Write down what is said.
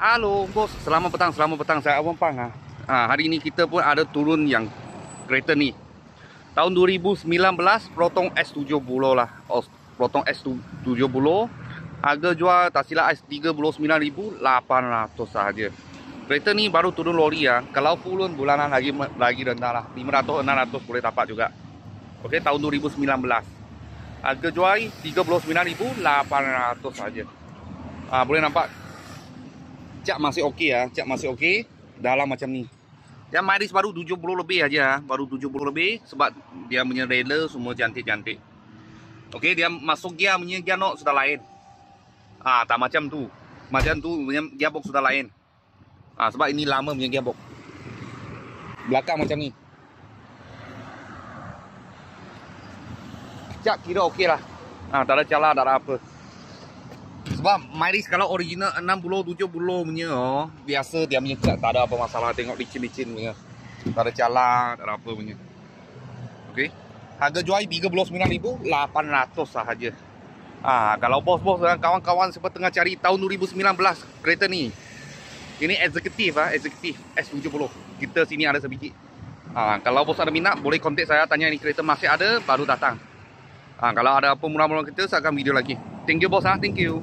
Halo bos, selamat petang, saya Abang Pang. Hari ini kita pun ada turun yang kereta ni. Tahun 2019 Proton S70 lah. Proton S70. Harga jual tak silap S39.800 sahaja. Kereta ni baru turun lori ya. Kalau full loan bulanan lagi rendah lah. 500-600 boleh dapat juga. Okey, tahun 2019. Harga jual 39.800 sahaja. Boleh nampak cat masih okey ya, cat masih okey. Dalam macam ni. Dia mileage baru 70 lebih aja, baru 70 lebih sebab dia punya railer semua cantik-cantik. Okey, dia masuk gear punya gear nok sudah lain. Tak macam tu. Macam tu punya gearbox sudah lain. Sebab ini lama punya gearbox. Belakang macam ni. Cat kira okey lah. Tak ada celah, tak ada apa. Sebab mileage kalau original 60-70 punya biasa dia punya cat tak ada apa masalah. Tengok licin-licin punya. Tak ada calar, tak ada apa punya. Okey. Harga jual 39.800 sahaja. Kalau bos-bos dan kawan-kawan sempat tengah cari tahun 2019 kereta ni. Ini eksekutif eksekutif S70. Kita sini ada sebiji. Kalau bos ada minat boleh kontak saya, tanya ini kereta masih ada baru datang. Kalau ada apa murah-murah kita saya akan video lagi. Thank you bos thank you.